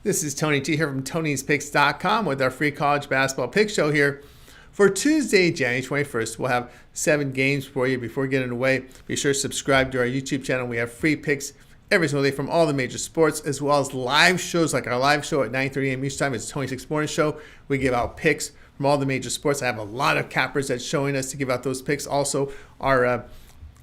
This is Tony T here from Tony'sPicks.com with our free college basketball pick show here. For Tuesday, January 21st, we'll have 7 games for you. Before getting away, be sure to subscribe to our YouTube channel. We have free picks every single day from all the major sports, as well as live shows like our live show at 9:30 a.m. Eastern Time. It's 26 Morning Show. We give out picks from all the major sports. I have a lot of cappers that's showing us to give out those picks. Also, our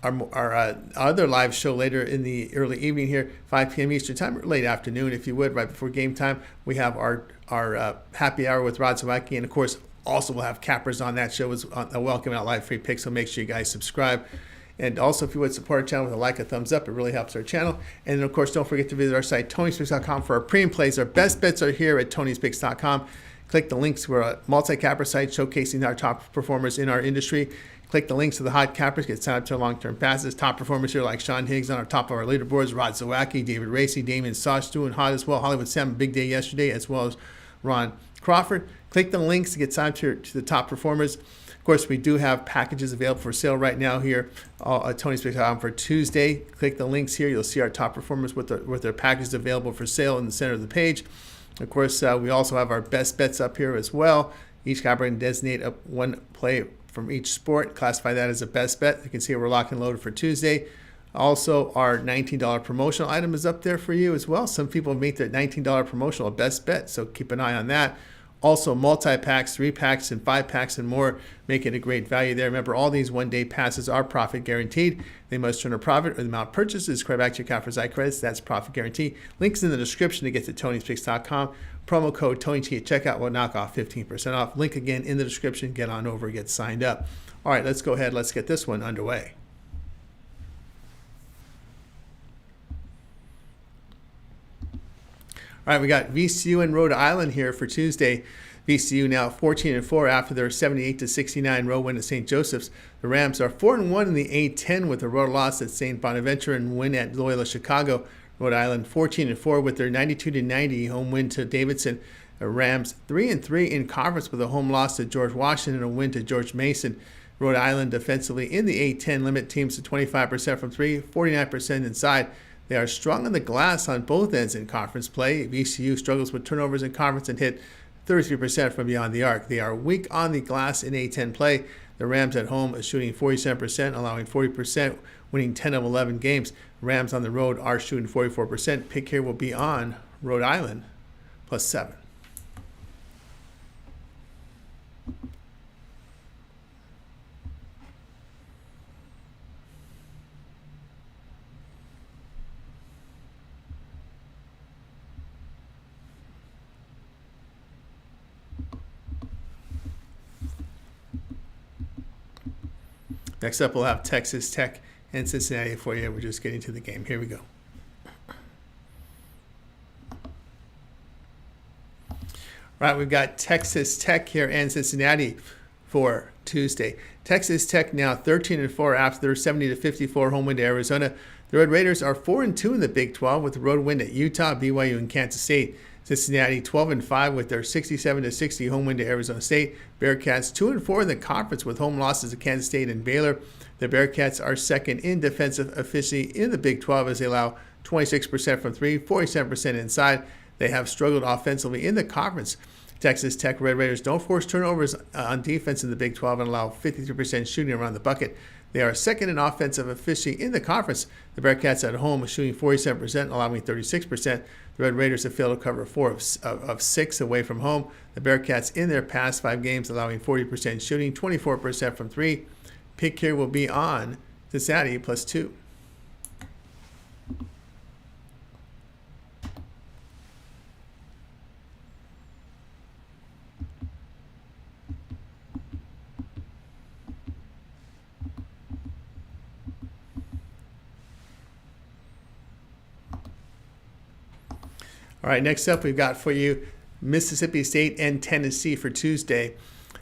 other live show later in the early evening here, 5 p.m. Eastern Time, or late afternoon, if you would, right before game time. We have our happy hour with Rod Zawacki, and of course, also we'll have cappers on that show as welcome out live free picks. So make sure you guys subscribe. And also, if you would support our channel with a like, a thumbs up, it really helps our channel. And then, of course, don't forget to visit our site, Tony'sPicks.com, for our premium plays. Our best bets are here at Tony'sPicks.com. Click the links. We're a multi-capper site showcasing our top performers in our industry. Click the links to the hot cappers, get signed up to our long-term passes. Top performers here like Sean Higgs on our top of our leaderboards, Rod Zawacki, David Racy, Damian Sosh doing hot as well. Hollywood Sam, big day yesterday, as well as Ron Crawford. Click the links to get signed to the top performers. Of course, we do have packages available for sale right now here at Tony'sPicks.com for Tuesday. Click the links here. You'll see our top performers with their packages available for sale in the center of the page. Of course, we also have our best bets up here as well. Each capper can designate one play from each sport, classify that as a best bet. You can see we're locked and loaded for Tuesday. Also, our $19 promotional item is up there for you as well. Some people make their $19 promotional a best bet, so keep an eye on that. Also, multi-packs, 3-packs, and 5-packs and more make it a great value there. Remember, all these one-day passes are profit guaranteed. They must turn a profit, or the amount purchased is credit back to your account for Zy credits. That's profit guarantee. Links in the description to get to Tony'sPicks.com. Promo code TonyT at checkout will knock off 15% off. Link again in the description. Get on over, get signed up. All right, let's go ahead. Let's get this one underway. All right, we got VCU and Rhode Island here for Tuesday. VCU now 14-4 after their 78-69 road win at St. Joseph's. The Rams are 4-1 in the A-10 with a road loss at St. Bonaventure and win at Loyola Chicago. Rhode Island 14-4 with their 92-90 home win to Davidson. The Rams 3-3 in conference with a home loss to George Washington and a win to George Mason. Rhode Island defensively in the A-10 limit teams to 25% from 3, 49% inside. They are strong on the glass on both ends in conference play. VCU struggles with turnovers in conference and hit 33% from beyond the arc. They are weak on the glass in A-10 play. The Rams at home are shooting 47%, allowing 40%, winning 10 of 11 games. Rams on the road are shooting 44%. Pick here will be on Rhode Island plus 7. Next up, we'll have Texas Tech and Cincinnati for you. We're just getting to the game. Here we go. All right, we've got Texas Tech here and Cincinnati for Tuesday. Texas Tech now 13-4 after their 70-54 home win to Arizona. The Red Raiders are 4-2 in the Big 12 with a road win at Utah, BYU, and Kansas State. Cincinnati 12-5 with their 67-60 home win to Arizona State. Bearcats 2-4 in the conference with home losses to Kansas State and Baylor. The Bearcats are second in defensive efficiency in the Big 12 as they allow 26% from 3, 47% inside. They have struggled offensively in the conference. Texas Tech Red Raiders don't force turnovers on defense in the Big 12 and allow 53% shooting around the bucket. They are second in offensive efficiency in the conference. The Bearcats at home are shooting 47%, allowing 36%. The Red Raiders have failed to cover 4 of 6 away from home. The Bearcats in their past 5 games allowing 40% shooting, 24% from 3. Pick here will be on Cincinnati plus 2. All right, next up we've got for you Mississippi State and Tennessee for Tuesday.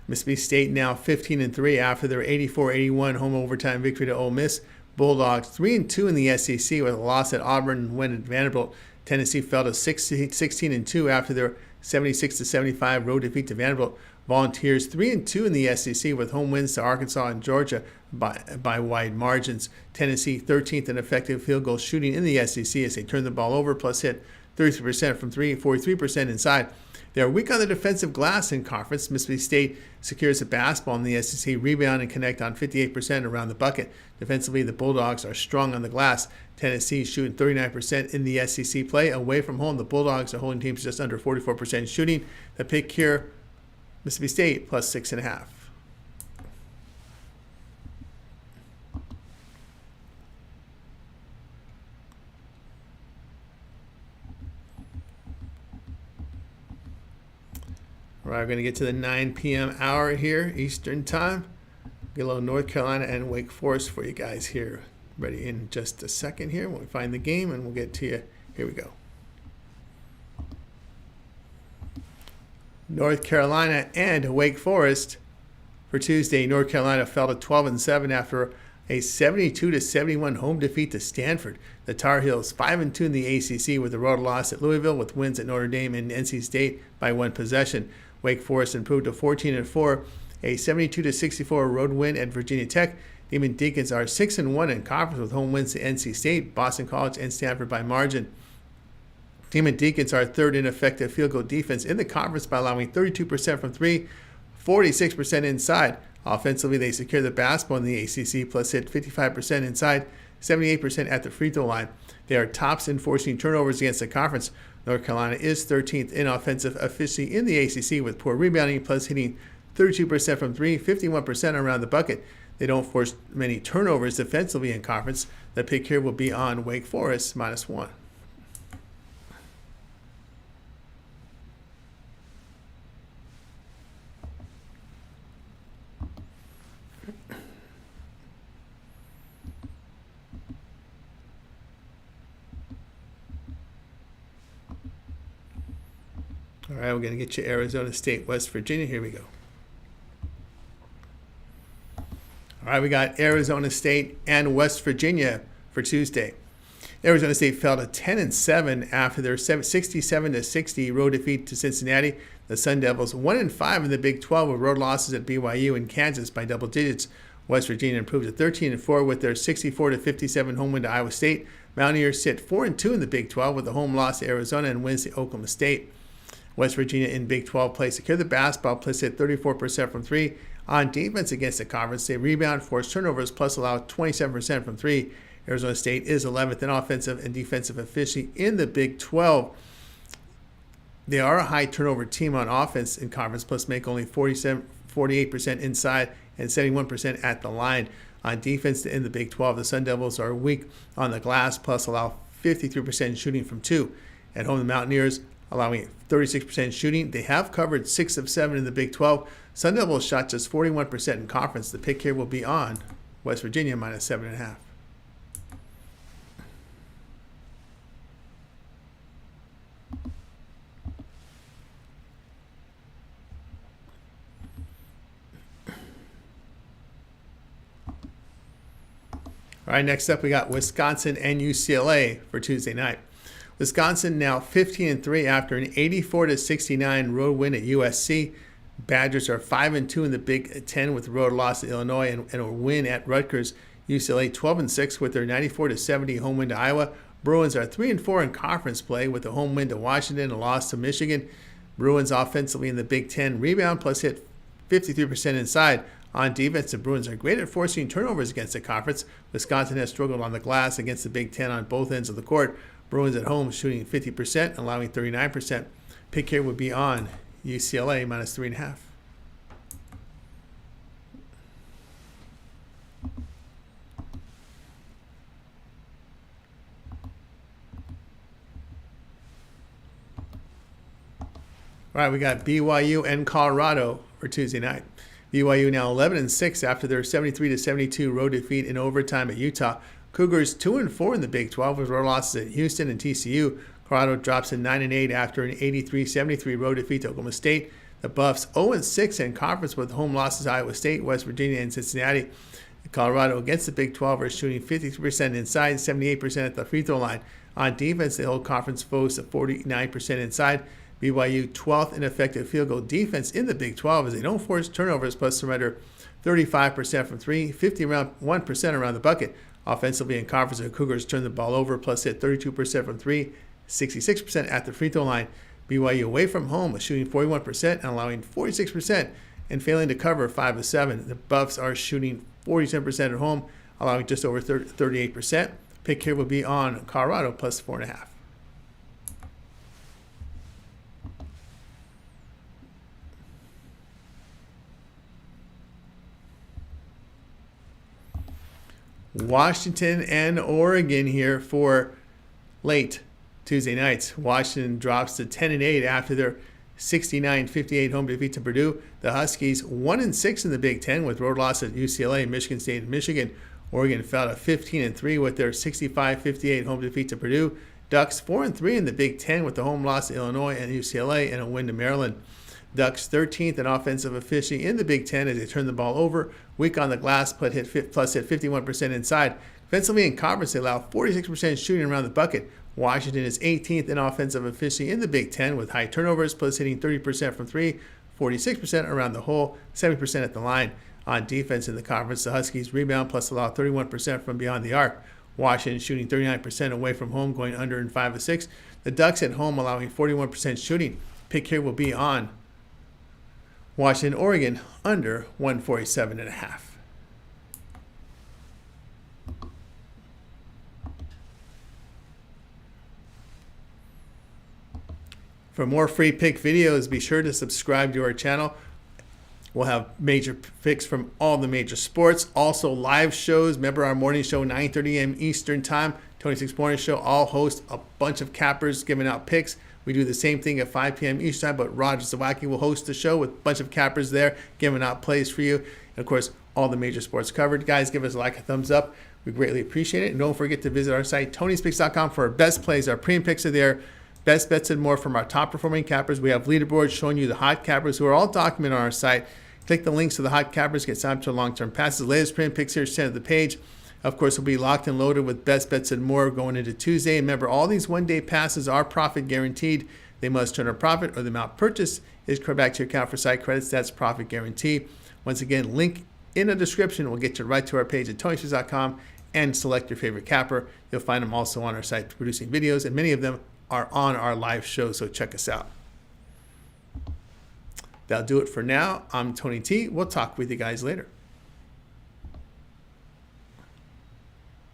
Mississippi State now 15-3 after their 84-81 home overtime victory to Ole Miss. Bulldogs 3-2 in the SEC with a loss at Auburn and win at Vanderbilt. Tennessee fell to 16-2 after their 76-75 road defeat to Vanderbilt. Volunteers 3-2 in the SEC with home wins to Arkansas and Georgia by wide margins. Tennessee 13th in effective field goal shooting in the SEC as they turn the ball over plus hit 33% from three, 43% inside. They are weak on the defensive glass in conference. Mississippi State secures the basketball in the SEC, rebound and connect on 58% around the bucket. Defensively, the Bulldogs are strong on the glass. Tennessee shooting 39% in the SEC play. Away from home, the Bulldogs are holding teams just under 44% shooting. The pick here, Mississippi State plus 6.5. All right, we're going to get to the 9 p.m. hour here, Eastern time. Get a little North Carolina and Wake Forest for you guys here. Ready in just a second here when we find the game, and we'll get to you. Here we go. North Carolina and Wake Forest for Tuesday. North Carolina fell to 12-7 after a 72-71 home defeat to Stanford. The Tar Heels 5-2 in the ACC with a road loss at Louisville, with wins at Notre Dame and NC State by one possession. Wake Forest improved to 14-4, a 72-64 road win at Virginia Tech. Demon Deacons are 6-1 in conference with home wins to NC State, Boston College, and Stanford by margin. Demon Deacons are third in effective field goal defense in the conference by allowing 32% from three, 46% inside. Offensively, they secure the basketball in the ACC, plus hit 55% inside, 78% at the free throw line. They are tops in forcing turnovers against the conference. North Carolina is 13th in offensive efficiency in the ACC with poor rebounding, plus hitting 32% from three, 51% around the bucket. They don't force many turnovers defensively in conference. The pick here will be on Wake Forest -1. All right, we're going to get you Arizona State, West Virginia. Here we go. All right, we got Arizona State and West Virginia for Tuesday. Arizona State fell to 10-7 after their 67-60 road defeat to Cincinnati. The Sun Devils 1-5 in the Big 12 with road losses at BYU and Kansas by double digits. West Virginia improved to 13-4 with their 64-57 home win to Iowa State. Mountaineers sit 4-2 in the Big 12 with a home loss to Arizona and wins to Oklahoma State. West Virginia in Big 12 play secure the basketball, plus hit 34% from three. On defense against the conference, they rebound, force turnovers, plus allow 27% from three. Arizona State is 11th in offensive and defensive efficiency in the Big 12. They are a high turnover team on offense in conference, plus make only 48% inside and 71% at the line. On defense in the Big 12, the Sun Devils are weak on the glass, plus allow 53% shooting from two. At home, the Mountaineers allowing 36% shooting. They have covered 6 of 7 in the Big 12. Sun Devils shot just 41% in conference. The pick here will be on West Virginia -7.5. All right, next up we got Wisconsin and UCLA for Tuesday night. Wisconsin now 15-3 after an 84-69 road win at USC. Badgers are 5-2 in the Big 10 with a road loss to Illinois and a win at Rutgers. UCLA 12-6 with their 94-70 home win to Iowa. Bruins are 3-4 in conference play with a home win to Washington and a loss to Michigan. Bruins offensively in the Big 10 rebound, plus hit 53% inside. On defense, the Bruins are great at forcing turnovers against the conference. Wisconsin has struggled on the glass against the Big 10 on both ends of the court. Bruins at home shooting 50%, allowing 39%. Pick here would be on UCLA -3.5. All right, we got BYU and Colorado for Tuesday night. BYU now 11-6 after their 73-72 road defeat in overtime at Utah. Cougars 2-4 in the Big 12 with road losses at Houston and TCU. Colorado drops to 9-8 after an 83-73 road defeat to Oklahoma State. The Buffs 0-6 in conference with home losses to Iowa State, West Virginia, and Cincinnati. Colorado against the Big 12 are shooting 53% inside, 78% at the free throw line. On defense, they hold conference foes at 49% inside. BYU 12th in effective field goal defense in the Big 12 as they don't force turnovers, plus surrender 35% from three, 51% around the bucket. Offensively in conference, the Cougars turn the ball over, plus hit 32% from three, 66% at the free throw line. BYU away from home is shooting 41% and allowing 46% and failing to cover 5 of 7. The Buffs are shooting 47% at home, allowing just over 38%. Pick here will be on Colorado plus 4.5. Washington and Oregon here for late Tuesday nights. Washington drops to 10-8 after their 69-58 home defeat to Purdue. The Huskies 1-6 in the Big Ten with road loss at UCLA, Michigan State, and Michigan. Oregon fell to 15-3 with their 65-58 home defeat to Purdue. Ducks 4-3 in the Big Ten with the home loss to Illinois and UCLA and a win to Maryland. Ducks 13th in offensive efficiency in the Big Ten as they turn the ball over. Weak on the glass, but hit 51% inside. Defensively in conference, they allow 46% shooting around the bucket. Washington is 18th in offensive efficiency in the Big Ten with high turnovers, plus hitting 30% from 3, 46% around the hole, 70% at the line. On defense in the conference, the Huskies rebound plus allow 31% from beyond the arc. Washington shooting 39% away from home, going under in 5 of 6. The Ducks at home allowing 41% shooting. Pick here will be on Washington, Oregon, under 147.5. For more free pick videos, be sure to subscribe to our channel. We'll have major picks from all the major sports. Also live shows. Remember our morning show, 9:30 a.m. Eastern Time. 26 Morning Show. I'll host a bunch of cappers giving out picks. We do the same thing at 5 p.m. Eastern Time, but Roger Zawacki will host the show with a bunch of cappers there, giving out plays for you. And of course, all the major sports covered. Guys, give us a like, a thumbs up. We greatly appreciate it. And don't forget to visit our site, Tony'sPicks.com, for our best plays. Our premium picks are there. Best bets and more from our top performing cappers. We have leaderboards showing you the hot cappers who are all documented on our site. Click the links to the hot cappers, get signed up to long-term passes. Latest premium picks here, center of the page. Of course, we'll be locked and loaded with best bets and more going into Tuesday. And remember, all these one-day passes are profit guaranteed. They must turn a profit or the amount purchased is credited back to your account for site credits. That's profit guarantee. Once again, link in the description will get you right to our page at Tony'sPicks.com and select your favorite capper. You'll find them also on our site producing videos, and many of them are on our live show, so check us out. That'll do it for now. I'm Tony T. We'll talk with you guys later.